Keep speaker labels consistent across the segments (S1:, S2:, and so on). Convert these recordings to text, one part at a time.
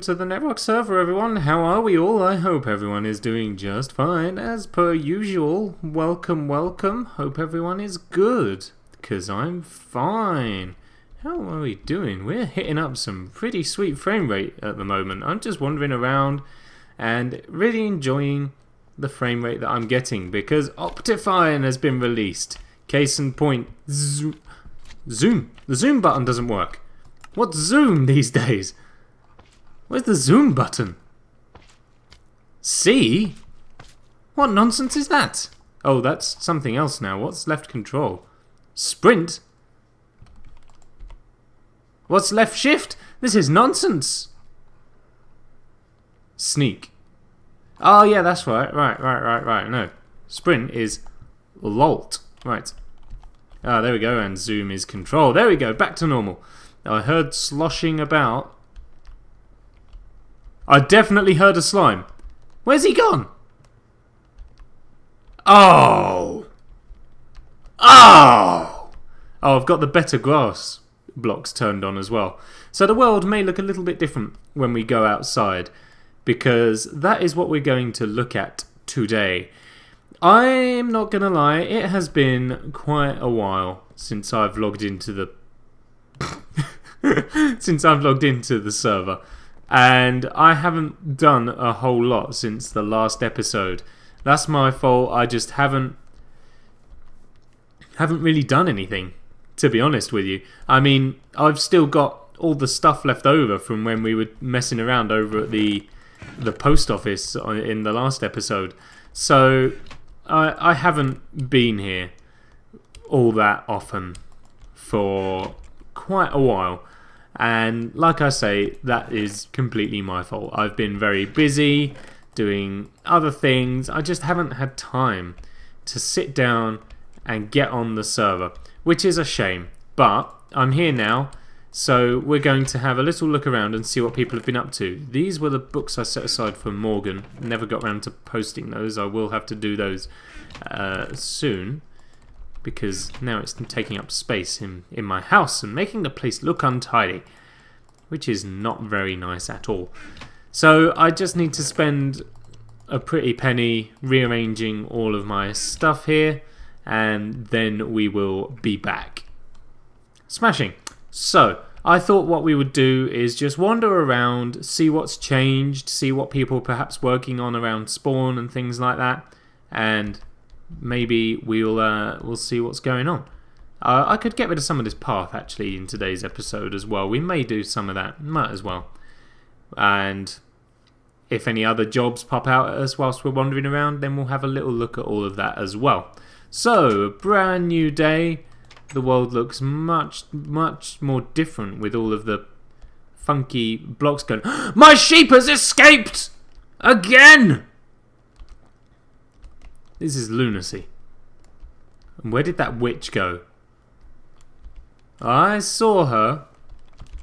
S1: to the Netrock server, everyone. How are we all? I hope everyone is doing just fine. As per usual, welcome, welcome. Hope everyone is good, because I'm fine. How are we doing? We're hitting up some pretty sweet frame rate at the moment. I'm just wandering around and really enjoying the frame rate that I'm getting, because Optifine has been released. Case in point, zoom. The zoom button doesn't work. What's zoom these days? Where's the zoom button? C? What nonsense is that? Oh, that's something else now. What's left control? Sprint? What's left shift? This is nonsense. Sneak. Oh yeah, that's right. Right. No. Sprint is Lolt. Right. Ah, there we go. And zoom is control. There we go. Back to normal. I heard sloshing about. I definitely heard a slime. Where's he gone? Oh! Oh! Oh, I've got the better grass blocks turned on as well. So the world may look a little bit different when we go outside, because that is what we're going to look at today. I'm not going to lie, it has been quite a while since I've logged into the server, and I haven't done a whole lot since the last episode. That's my fault. I just haven't really done anything, to be honest with you. I mean, I've still got all the stuff left over from when we were messing around over at the post office in the last episode, so I haven't been here all that often for quite a while. And like I say, that is completely my fault. I've been very busy doing other things. I just haven't had time to sit down and get on the server, which is a shame. But I'm here now, so we're going to have a little look around and see what people have been up to. These were the books I set aside for Morgan. Never got around to posting those. I will have to do those soon, because now it's taking up space in my house and making the place look untidy, which is not very nice at all. So I just need to spend a pretty penny rearranging all of my stuff here, and then we will be back. Smashing. So I thought what we would do is just wander around, see what's changed, see what people are perhaps working on around spawn and things like that, and maybe we'll see what's going on. I could get rid of some of this path actually in today's episode as well. We may do some of that, might as well. And if any other jobs pop out at us whilst we're wandering around, then we'll have a little look at all of that as well. So, brand new day. The world looks much more different with all of the funky blocks going. My sheep has escaped! Again! This is lunacy. And where did that witch go? I saw her.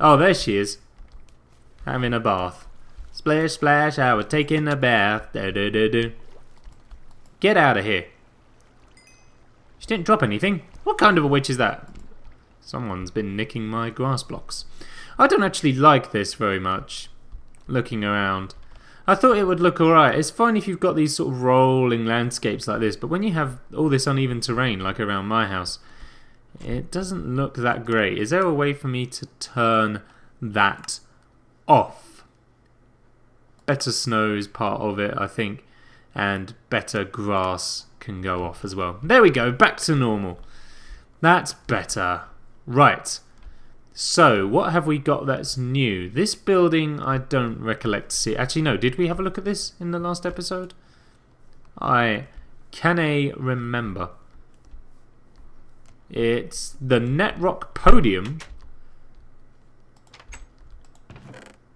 S1: Oh, there she is. Having a bath. Splash, splash, I was taking a bath. Da, da, da, da. Get out of here. She didn't drop anything. What kind of a witch is that? Someone's been nicking my grass blocks. I don't actually like this very much. Looking around. I thought it would look alright. It's fine if you've got these sort of rolling landscapes like this, but when you have all this uneven terrain like around my house, it doesn't look that great. Is there a way for me to turn that off? Better snow is part of it, I think, and better grass can go off as well. There we go, back to normal. That's better. Right. So, what have we got that's new? This building, I don't recollect to see. Actually, no. Did we have a look at this in the last episode? I cannae remember. It's the Netrock podium.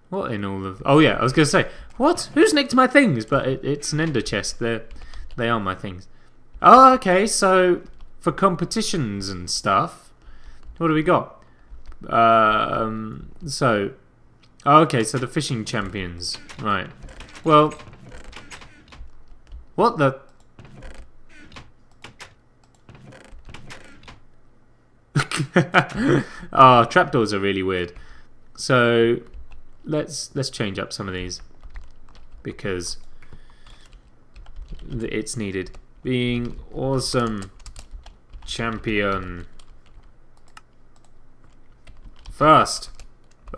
S1: What in all of... Oh, yeah, I was going to say, what? Who's nicked my things? But it's an ender chest. They are my things. Oh, okay, so for competitions and stuff, what do we got? So the fishing champions, right? Well, what the? Oh, trapdoors are really weird. So let's change up some of these because it's needed. Being awesome champion. First.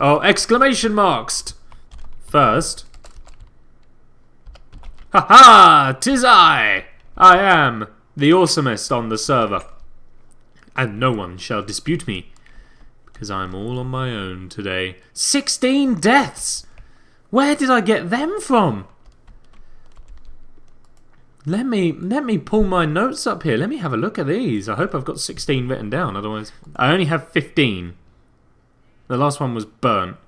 S1: Oh, exclamation marks. First. Ha ha! 'Tis I! I am the awesomest on the server. And no one shall dispute me, because I'm all on my own today. 16 deaths! Where did I get them from? Let me pull my notes up here. Let me have a look at these. I hope I've got 16 written down, otherwise... I only have 15. The last one was burnt.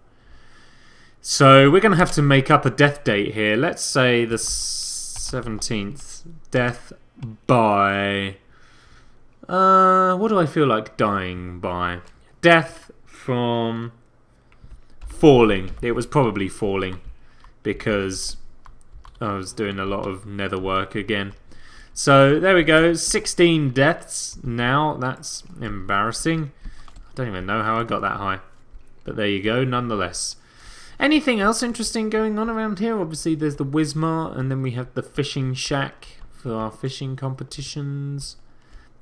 S1: So we're going to have to make up a death date here. Let's say the 17th. Death by... what do I feel like dying by? Death from falling. It was probably falling because I was doing a lot of nether work again. So there we go. 16 deaths now. That's embarrassing. I don't even know how I got that high. But there you go, nonetheless. Anything else interesting going on around here? Obviously there's the Wismar, and then we have the fishing shack for our fishing competitions.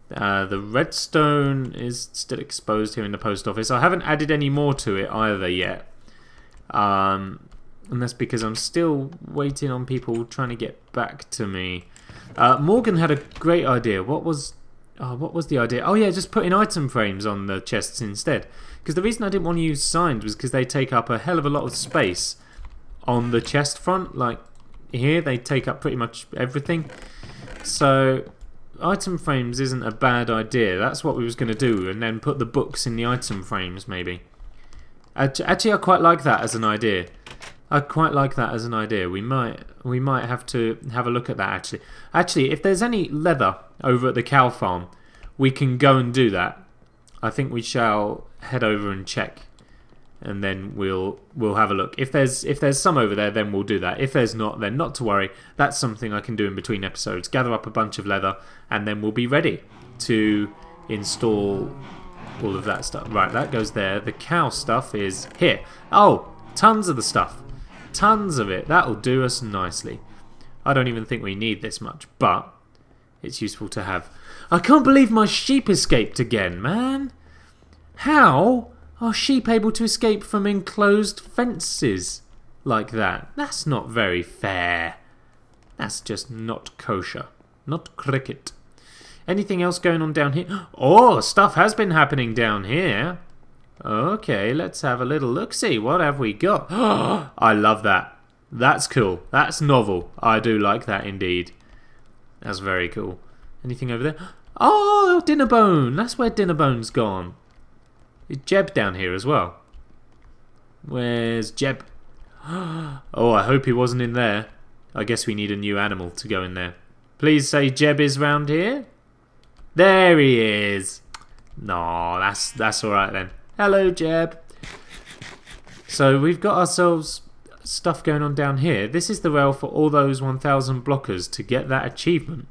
S1: The redstone is still exposed here in the post office. I haven't added any more to it either yet. And that's because I'm still waiting on people trying to get back to me. Morgan had a great idea. What was the idea? Oh yeah, just putting item frames on the chests instead. Because the reason I didn't want to use signs was because they take up a hell of a lot of space on the chest front. Like here, they take up pretty much everything. So item frames isn't a bad idea. That's what we was going to do, and then put the books in the item frames maybe. Actually, I quite like that as an idea. We might have to have a look at that actually. Actually, if there's any leather over at the cow farm, we can go and do that. I think we shall head over and check, and then we'll have a look. If there's some over there, then we'll do that. If there's not, then not to worry. That's something I can do in between episodes. Gather up a bunch of leather, and then we'll be ready to install all of that stuff. Right, that goes there. The cow stuff is here. Oh, tons of the stuff. Tons of it. That'll do us nicely. I don't even think we need this much, but it's useful to have. I can't believe my sheep escaped again, man. How are sheep able to escape from enclosed fences like that? That's not very fair. That's just not kosher. Not cricket. Anything else going on down here? Oh, stuff has been happening down here. Okay, let's have a little look-see. What have we got? I love that. That's cool. That's novel. I do like that indeed. That's very cool. Anything over there? Oh, Dinnerbone. That's where Dinnerbone's gone. Is Jeb down here as well? Where's Jeb? Oh, I hope he wasn't in there. I guess we need a new animal to go in there. Please say Jeb is round here. There he is. No, that's alright then. Hello, Jeb. So we've got ourselves stuff going on down here. This is the rail for all those 1,000 blockers to get that achievement.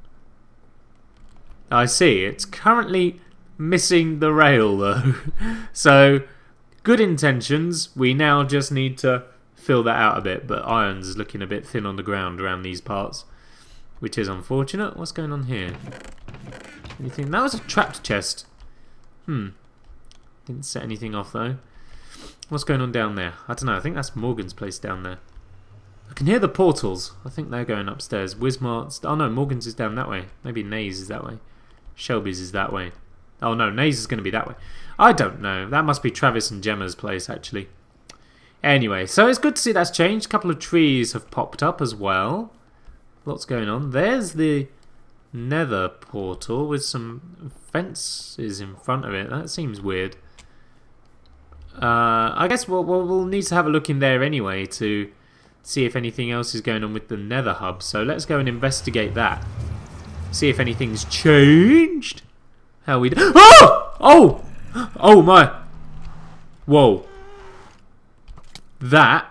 S1: I see. It's currently missing the rail though. So, good intentions. We now just need to fill that out a bit. But iron's looking a bit thin on the ground around these parts, which is unfortunate. What's going on here? Anything? That was a trapped chest. Didn't set anything off though. What's going on down there? I don't know. I think that's Morgan's place down there. I can hear the portals. I think they're going upstairs. Wismart's... Oh no, Morgan's is down that way. Maybe Nays is that way. Shelby's is that way. Oh no, Nays is going to be that way. I don't know. That must be Travis and Gemma's place actually. Anyway, so it's good to see that's changed. A couple of trees have popped up as well. What's going on? There's the nether portal with some fences in front of it. That seems weird. I guess we'll need to have a look in there anyway to see if anything else is going on with the nether hub. So let's go and investigate that. See if anything's changed. How we do? Oh! Oh! Oh my! Whoa! That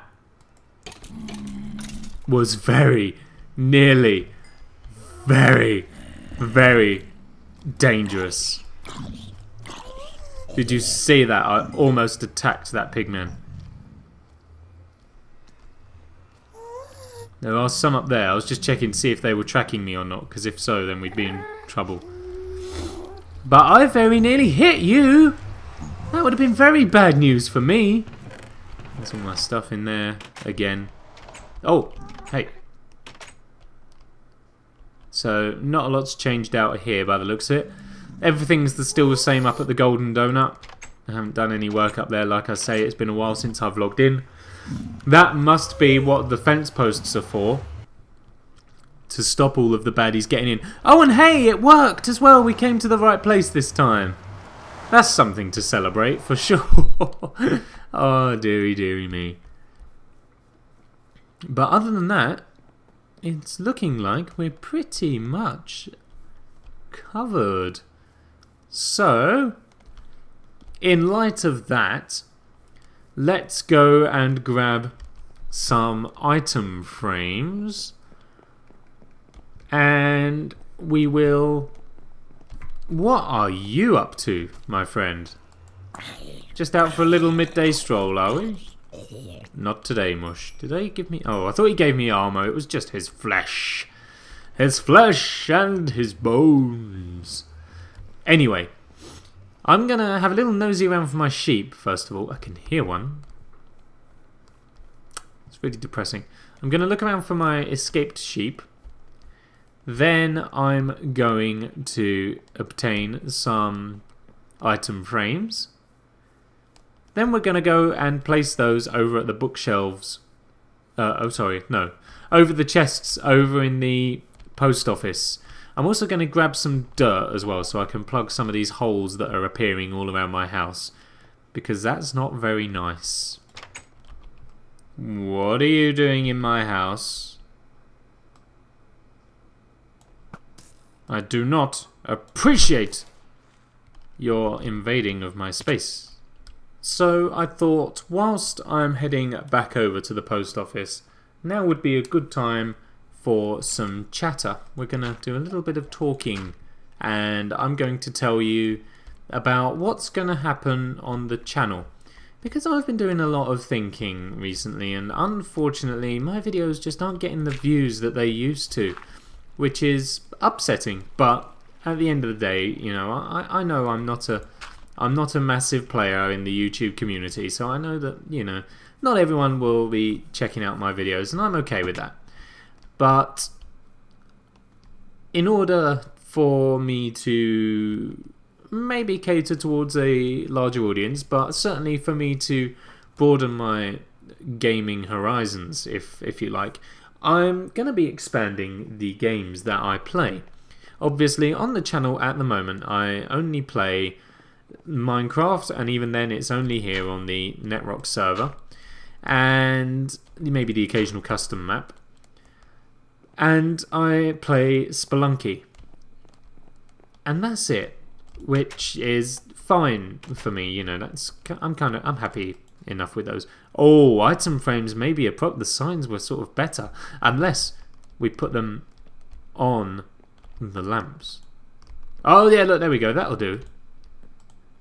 S1: was very nearly very dangerous. Did you see that? I almost attacked that pigman. There are some up there. I was just checking to see if they were tracking me or not, because if so, then we'd be in trouble. But I very nearly hit you! That would have been very bad news for me. There's all my stuff in there again. Oh, hey. So, not a lot's changed out here by the looks of it. Everything's still the same up at the Golden Donut. I haven't done any work up there, like I say. It's been a while since I've logged in. That must be what the fence posts are for. To stop all of the baddies getting in. Oh, and hey, it worked as well. We came to the right place this time. That's something to celebrate, for sure. Oh, dearie, dearie me. But other than that, it's looking like we're pretty much covered. So, in light of that, let's go and grab some item frames. And we will... What are you up to, my friend? Just out for a little midday stroll, are we? Not today, Mush. Did they give me... Oh, I thought he gave me armor. It was just his flesh. His flesh and his bones. Anyway, I'm going to have a little nosy around for my sheep, first of all. I can hear one. It's really depressing. I'm going to look around for my escaped sheep. Then I'm going to obtain some item frames. Then we're going to go and place those over at the bookshelves. Over the chests over in the post office. I'm also going to grab some dirt as well so I can plug some of these holes that are appearing all around my house. Because that's not very nice. What are you doing in my house? I do not appreciate your invading of my space. So I thought, whilst I'm heading back over to the post office, now would be a good time for some chatter. We're going to do a little bit of talking, and I'm going to tell you about what's going to happen on the channel. Because I've been doing a lot of thinking recently, and unfortunately my videos just aren't getting the views that they used to. Which is upsetting, but at the end of the day, you know, I know I'm not a massive player in the YouTube community, so I know that, you know, not everyone will be checking out my videos, and I'm okay with that. But in order for me to maybe cater towards a larger audience, but certainly for me to broaden my gaming horizons, if you like, I'm going to be expanding the games that I play. Obviously, on the channel at the moment, I only play Minecraft, and even then it's only here on the Netrock server, and maybe the occasional custom map. And I play Spelunky. And that's it, which is fine for me, you know, I'm happy enough with those. Oh, item frames maybe the signs were sort of better, unless we put them on the lamps. Oh yeah, look, there we go, that'll do.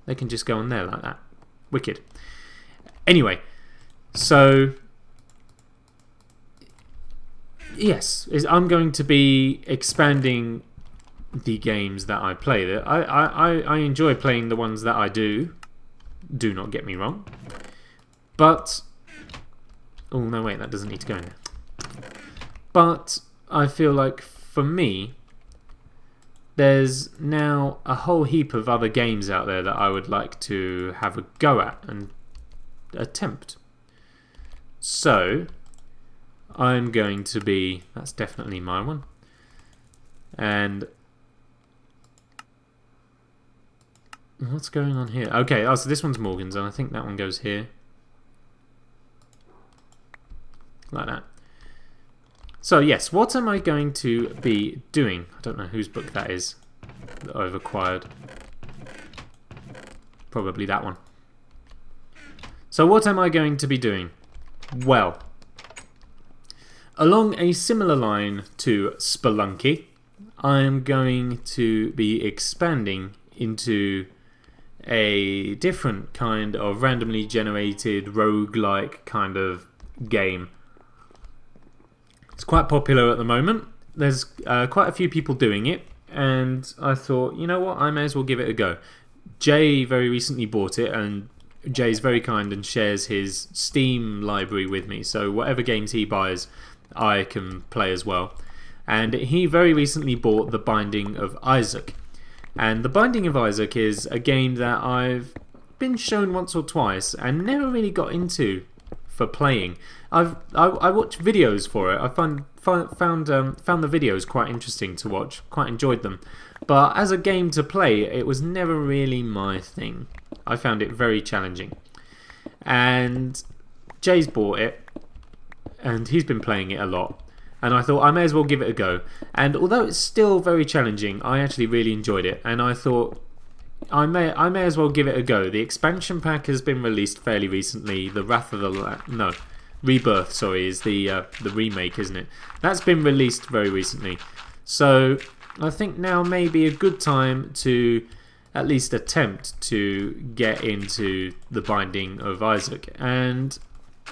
S1: They can just go on there like that. Wicked. Anyway, so yes, I'm going to be expanding the games that I play. I enjoy playing the ones that I do not get me wrong. But, oh no wait, that doesn't need to go in there. But I feel like for me, there's now a whole heap of other games out there that I would like to have a go at and attempt. So, I'm going to be, that's definitely my one. And what's going on here? Okay, oh, so this one's Morgan's, and I think that one goes here. Like that. So yes, what am I going to be doing? I don't know whose book that is that I've acquired. Probably that one. So what am I going to be doing? Well, along a similar line to Spelunky, I'm going to be expanding into a different kind of randomly generated roguelike kind of game. It's quite popular at the moment. There's quite a few people doing it, and I thought, you know what, I may as well give it a go. Jay very recently bought it, and Jay's very kind and shares his Steam library with me, so whatever games he buys I can play as well. And he very recently bought The Binding of Isaac. And The Binding of Isaac is a game that I've been shown once or twice and never really got into for playing. I watched videos for it. I found the videos quite interesting to watch, quite enjoyed them. But as a game to play, it was never really my thing. I found it very challenging. And Jay's bought it, and he's been playing it a lot. And I thought I may as well give it a go. And although it's still very challenging, I actually really enjoyed it. And I thought I may as well give it a go. The expansion pack has been released fairly recently. The Rebirth, sorry, is the remake, isn't it? That's been released very recently. So I think now may be a good time to at least attempt to get into The Binding of Isaac. And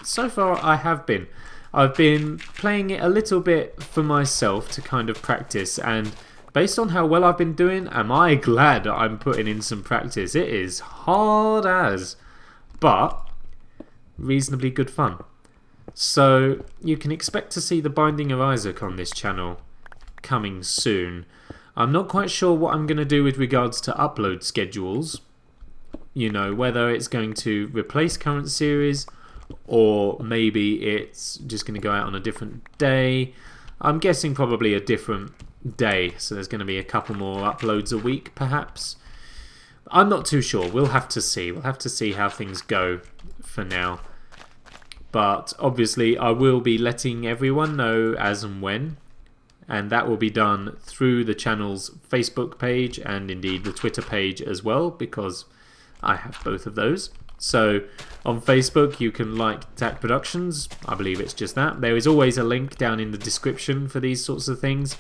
S1: so far I have been. I've been playing it a little bit for myself to kind of practice, and based on how well I've been doing, am I glad I'm putting in some practice. It is hard as, but reasonably good fun. So you can expect to see The Binding of Isaac on this channel coming soon. I'm not quite sure what I'm going to do with regards to upload schedules. You know, whether it's going to replace current series or maybe it's just going to go out on a different day. I'm guessing probably a different day, so there's going to be a couple more uploads a week perhaps. I'm not too sure. We'll have to see. We'll have to see how things go for now. But obviously I will be letting everyone know as and when, and that will be done through the channel's Facebook page and indeed the Twitter page as well, because I have both of those. So on Facebook you can like TackProductions, I believe it's just that. There is always a link down in the description for these sorts of things.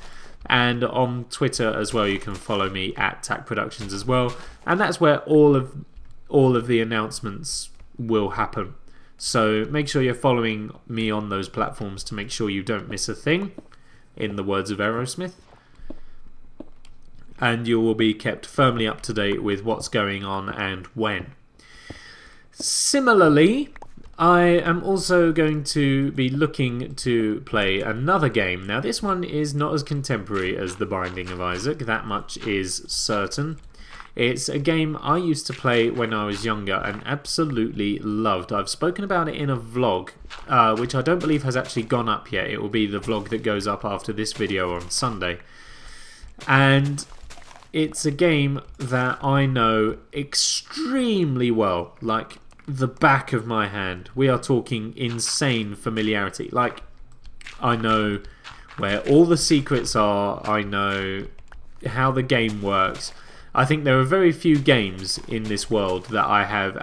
S1: And on Twitter as well you can follow me at TackProductions as well. And that's where all of the announcements will happen. So make sure you're following me on those platforms to make sure you don't miss a thing, in the words of Aerosmith. And you will be kept firmly up to date with what's going on and when. Similarly, I am also going to be looking to play another game. Now this one is not as contemporary as The Binding of Isaac, that much is certain. It's a game I used to play when I was younger and absolutely loved. I've spoken about it in a vlog, which I don't believe has actually gone up yet. It will be the vlog that goes up after this video on Sunday. And it's a game that I know extremely well, like the back of my hand. We are talking insane familiarity. Like, I know where all the secrets are, I know how the game works. I think there are very few games in this world that I have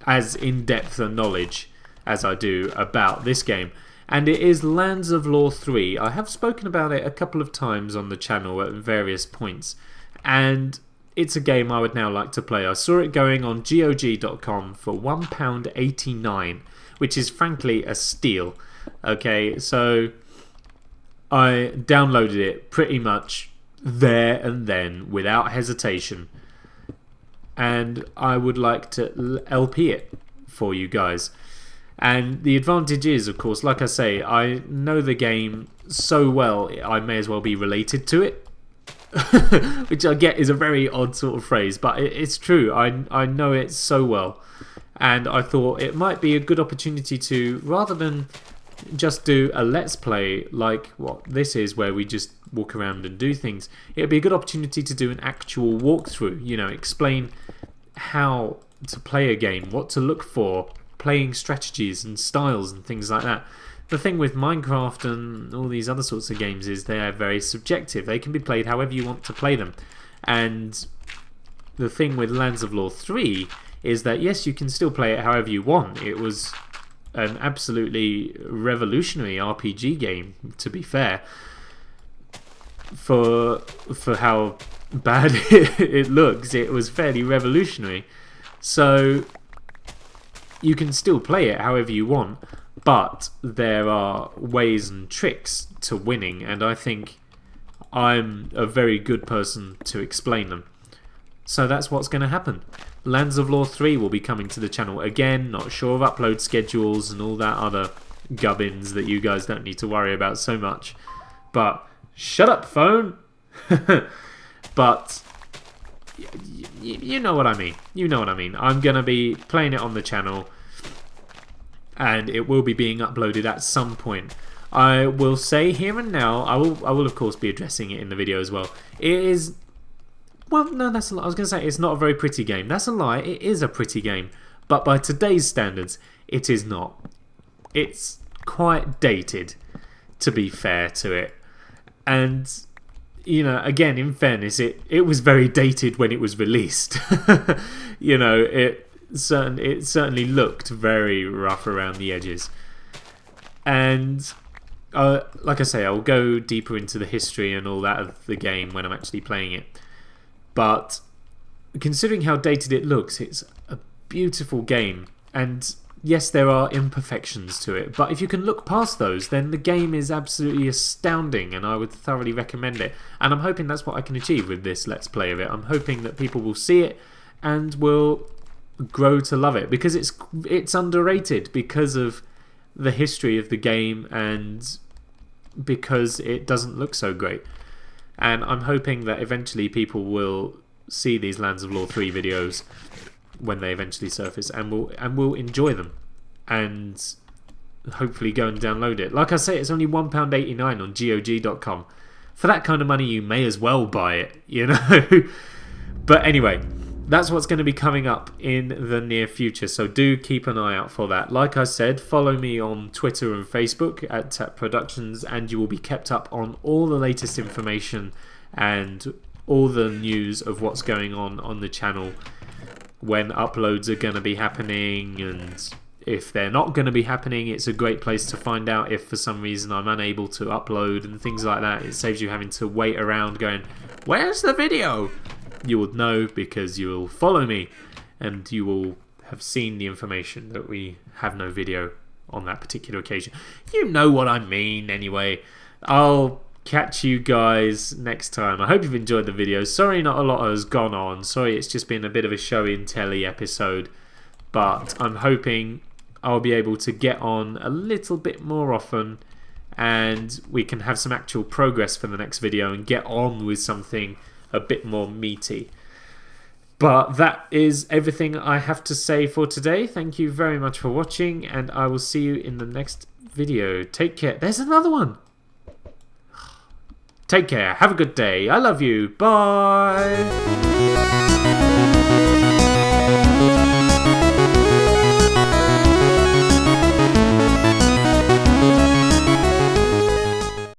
S1: as in-depth a knowledge as I do about this game. And it is Lands of Lore 3. I have spoken about it a couple of times on the channel at various points. And it's a game I would now like to play. I saw it going on GOG.com for £1.89, which is frankly a steal. Okay, so I downloaded it pretty much there and then without hesitation, and I would like to LP it for you guys. And the advantage is, of course, like I say, I know the game so well I may as well be related to it. Which I get is a very odd sort of phrase, but it's true. I know it so well, and I thought it might be a good opportunity to, rather than just do a let's play like what this is, where we just walk around and do things, it'd be a good opportunity to do an actual walkthrough, you know, explain how to play a game, what to look for, playing strategies and styles and things like that. The thing with Minecraft and all these other sorts of games is they are very subjective. They can be played however you want to play them. And the thing with Lands of Lore 3 is that yes, you can still play it however you want. It was an absolutely revolutionary RPG game, to be fair, for how bad it looks. It was fairly revolutionary. So you can still play it however you want, but there are ways and tricks to winning, and I think I'm a very good person to explain them. So that's what's going to happen. Lands of Lore 3 will be coming to the channel again. Not sure of upload schedules and all that other gubbins that you guys don't need to worry about so much. But shut up, phone. But you know what I mean. You know what I mean. I'm going to be playing it on the channel, and it will be being uploaded at some point. I will say here and now, I will of course be addressing it in the video as well. It is, well, no, that's a lie. I was going to say it's not a very pretty game. That's a lie. It is a pretty game, but by today's standards, it is not. It's quite dated, to be fair to it. And, you know, again, in fairness, it was very dated when it was released. You know, it certainly looked very rough around the edges. And like I say, I'll go deeper into the history and all that of the game when I'm actually playing it. But considering how dated it looks, it's a beautiful game. And yes, there are imperfections to it, but if you can look past those, then the game is absolutely astounding, and I would thoroughly recommend it. And I'm hoping that's what I can achieve with this Let's Play of it. I'm hoping that people will see it and will grow to love it, because it's underrated because of the history of the game and because it doesn't look so great. And I'm hoping that eventually people will see these Lands of Lore 3 videos when they eventually surface and will enjoy them and hopefully go and download it. Like I say, it's only £1.89 on GOG.com. For that kind of money, you may as well buy it, you know. But anyway, that's what's going to be coming up in the near future, so do keep an eye out for that. Like I said, follow me on Twitter and Facebook at TackProductions, and you will be kept up on all the latest information and all the news of what's going on the channel, when uploads are going to be happening, and if they're not going to be happening. It's a great place to find out if for some reason I'm unable to upload and things like that. It saves you having to wait around going, where's the video? You will know because you will follow me and you will have seen the information that we have no video on that particular occasion. You know what I mean anyway. I'll catch you guys next time. I hope you've enjoyed the video. Sorry not a lot has gone on. Sorry it's just been a bit of a show and telly episode. But I'm hoping I'll be able to get on a little bit more often and we can have some actual progress for the next video and get on with something a bit more meaty. But that is everything I have to say for today. Thank you very much for watching, and I will see you in the next video. Take care. There's another one. Take care. Have a good day. I love you. Bye.